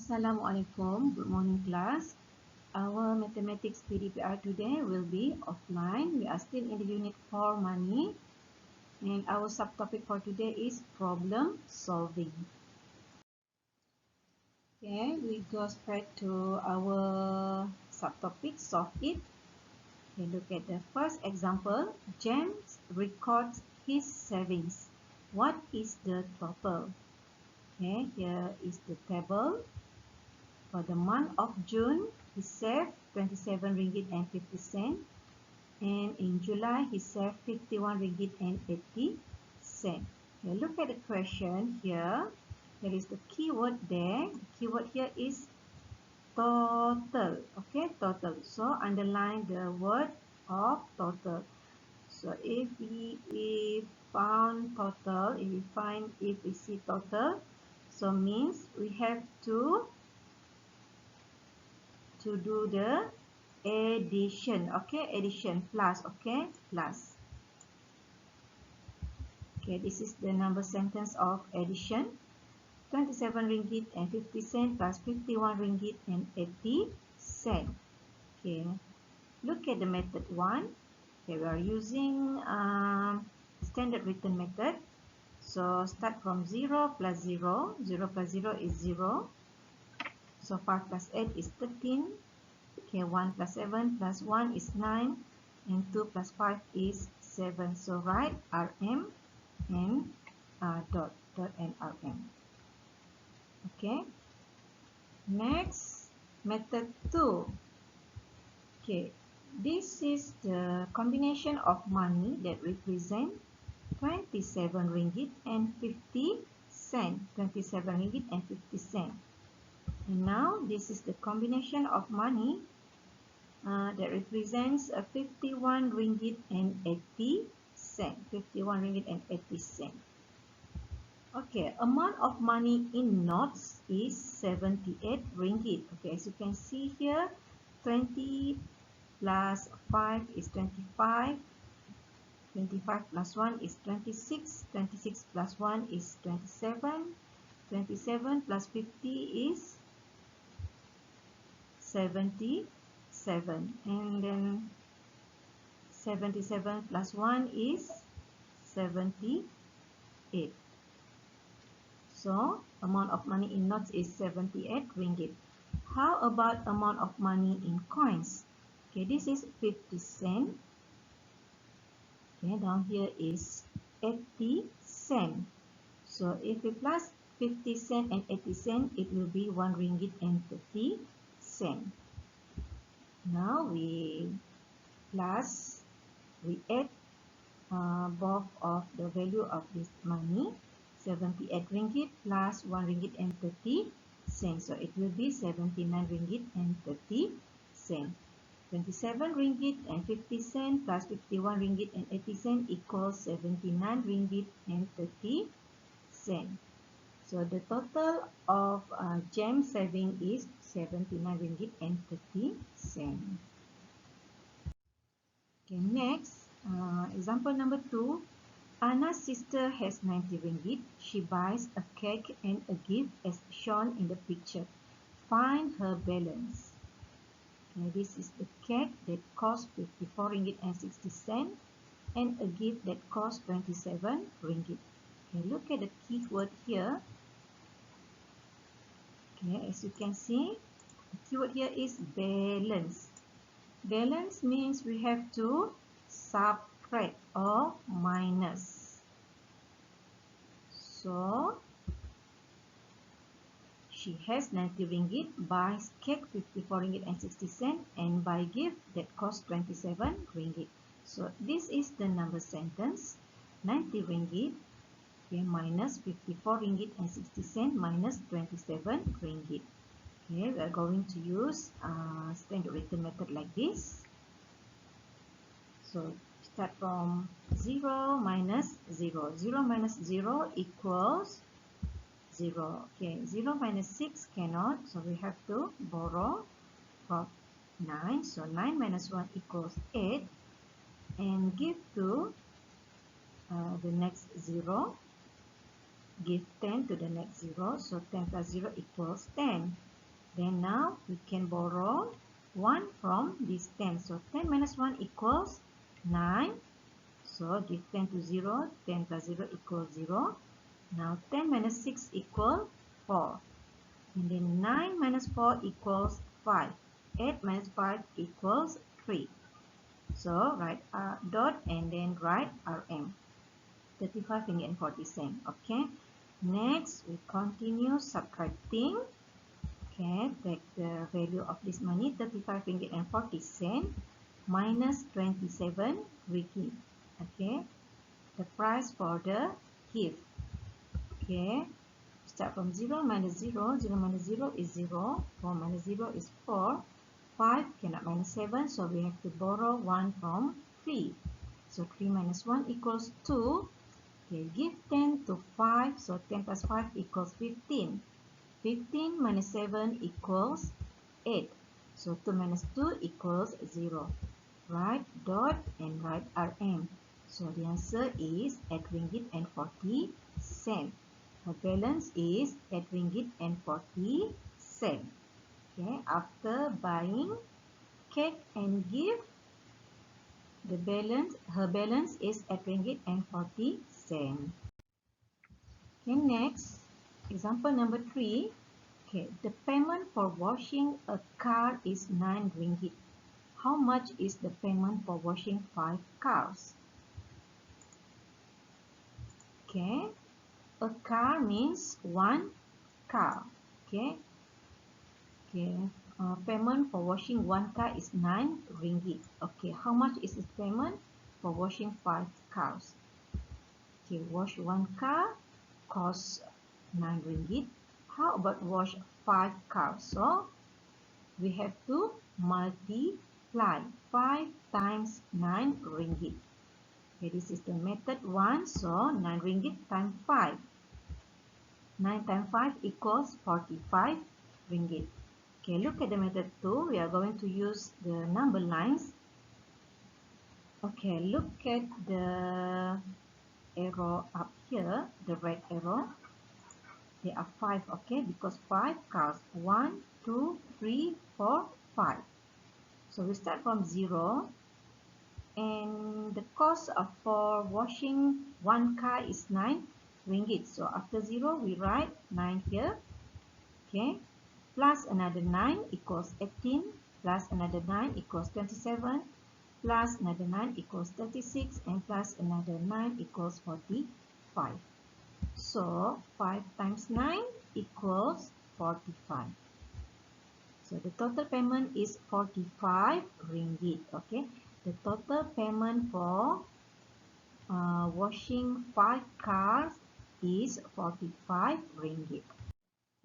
Assalamualaikum. Good morning, class. Our mathematics PDPR today will be offline. We are still in the unit 4 money, and our subtopic for today is problem solving. Okay, we go straight to our subtopic, solve it. Okay, look at the first example. James records his savings. What is the total? Okay, here is the table. For the month of June, he saved 27 ringgit and 50 cent, and in July he saved 51 ringgit and 80 cent. Okay, look at the question here. There is the keyword there. The keyword here is total. Okay, total. So underline the word of total. So if we found total, if we see total, so means we have to do the addition. Okay, addition, plus. Okay, plus. Okay, this is the number sentence of addition. 27 ringgit and 50 cent plus 51 ringgit and 80 cent. Okay, look at the method 1. Okay, we are using standard written method. So start from 0 plus 0. 0 plus 0 is 0. So 5 plus 8 is 13. Okay, 1 plus 7 plus 1 is 9, and 2 plus 5 is 7. So write Rm and dot and Rm. Okay. Next, method 2. Okay, this is the combination of money that represent 27 ringgit and 50 cent. 27 ringgit and 50 cent. And now this is the combination of money that represents 51 ringgit and 80 cent. 51 ringgit and 80 cent. Okay, amount of money in notes is 78 ringgit. Okay, as you can see here, 20 plus 5 is 25. 25 plus 1 is 26. 26 plus 1 is 27. 27 plus 50 is 77, and then 77 plus 1 is 78. So amount of money in notes is 78 ringgit. How about amount of money in coins? Okay, this is 50 cent. Okay, down here is 80 cent. So if we plus 50 cent and 80 cent, it will be 1 ringgit and 30 cent. Now we add both of the value of this money, 78 ringgit plus 1 ringgit and 30 cents. So it will be 79 ringgit and 30 cents. 27 ringgit and 50 cents plus 51 ringgit and 80 cents equals 79 ringgit and 30 cents. So the total of James saving is 79 ringgit and 30 cents. Okay, next, example number 2. Anna's sister has 90 ringgit. She buys a cake and a gift as shown in the picture. Find her balance. Okay, this is the cake that costs 54 ringgit and 60 cents and a gift that costs 27 ringgit. Okay, look at the keyword here. Okay, as you can see, the keyword here is balance. Balance means we have to subtract or minus. So she has 90 ringgit, buys cake 54 ringgit and 60 cent, and buy gift that costs 27 ringgit. So this is the number sentence. 90 ringgit, okay, minus 54 ringgit and 60 cent minus 27 ringgit. Okay, we are going to use standard written method like this. So start from 0 minus 0. 0 minus 0 equals 0. Okay, 0 minus 6 cannot, so we have to borrow from 9. So 9 minus 1 equals 8. And give to the next 0. Give 10 to the next 0. So 10 plus 0 equals 10. Then now we can borrow 1 from this 10. So 10 minus 1 equals 9. So give 10 to 0. 10 plus 0 equals 0. Now 10 minus 6 equals 4. And then 9 minus 4 equals 5. 8 minus 5 equals 3. So write dot and then write RM. 35 ringgit and 40 cent. Okay. Next we continue subtracting. Okay, take the value of this money, 35 ringgit and 40 cent minus 27 ringgit. Okay, the price for the gift. Okay, start from 0 minus 0. 0 minus 0 is 0. 4 minus 0 is 4. 5 cannot minus 7, so we have to borrow 1 from 3. So 3 minus 1 equals 2. Okay, give 10 to 5, so 10 plus 5 equals 15. 15 minus 7 equals 8. So 2 minus 2 equals 0. Write dot and write RM. So the answer is 8 ringgit and 40 cent. The balance is 8 ringgit and 40 cent. Okay, after buying cake and gift, her balance is 8 ringgit and 40 cent. Okay, next, example number 3. Okay, the payment for washing a car is 9 ringgit. How much is the payment for washing 5 cars? Okay, a car means 1 car. Okay, payment for washing 1 car is 9 ringgit. Okay, how much is the payment for washing 5 cars? Okay, wash 1 car costs 9 ringgit. How about wash 5 cars? So we have to multiply 5 times 9 ringgit. Okay, this is the method 1. So 9 ringgit times 5. 9 times 5 equals 45 ringgit. Okay, look at the method 2. We are going to use the number lines. Okay, look at the arrow up here, the red arrow. There are 5, okay, because 5 cars. 1, 2, 3, 4, 5. So we start from 0. And the cost for washing 1 car is 9 ringgit. So after 0, we write 9 here. Okay. Plus another 9 equals 18. Plus another 9 equals 27. Plus another 9 equals 36. And plus another 9 equals 45. So 5 times 9 equals 45. So the total payment is 45 ringgit. Okay. The total payment for washing 5 cars is 45 ringgit.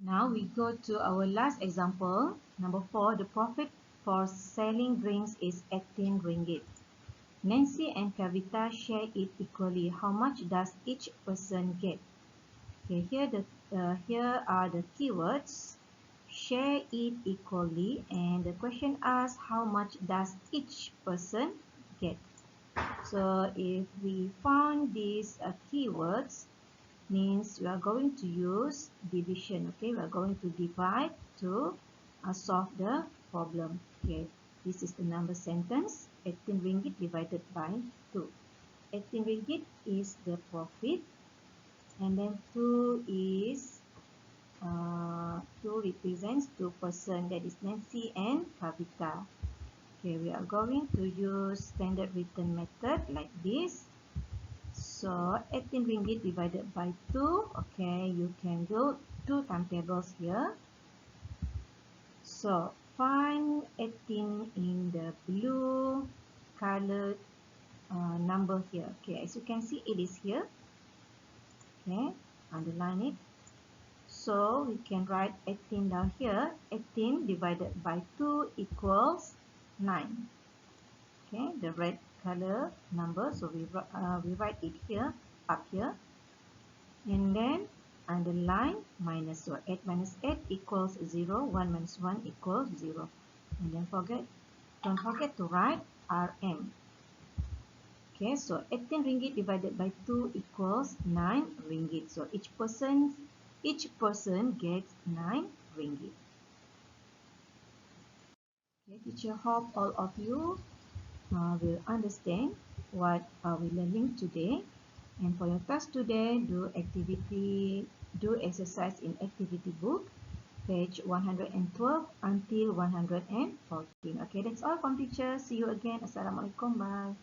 Now we go to our last example. Number 4, the profit for selling drinks is 18 ringgit. Nancy and Kavita share it equally. How much does each person get? Okay, here are the keywords. Share it equally, and the question asks how much does each person get. So if we found these keywords, means we are going to use division. Okay, we are going to divide to solve the problem. Okay, this is the number sentence. 18 ringgit divided by 2. 18 ringgit is the profit, and then 2 is 2 represents 2 person, that is Nancy and Kavita. Okay, we are going to use standard written method like this. So 18 ringgit divided by 2. Okay, you can do 2 timetables here. So find 18 in the blue colored number here. Okay, as you can see, it is here. Okay, underline it. So we can write 18 down here. 18 divided by 2 equals 9. Okay, the red color number. So we write it here, up here. And then underline minus. So 8 minus 8 equals 0. 1 minus 1 equals 0. And then don't forget to write RM. Okay, so 18 ringgit divided by 2 equals 9 ringgit. So each person gets 9 ringgit. Teacher hope all of you will understand what we're learning today. And for your task today, do exercise in activity book, page 112 until 114. Okay, that's all from teacher. See you again. Assalamualaikum. Bye.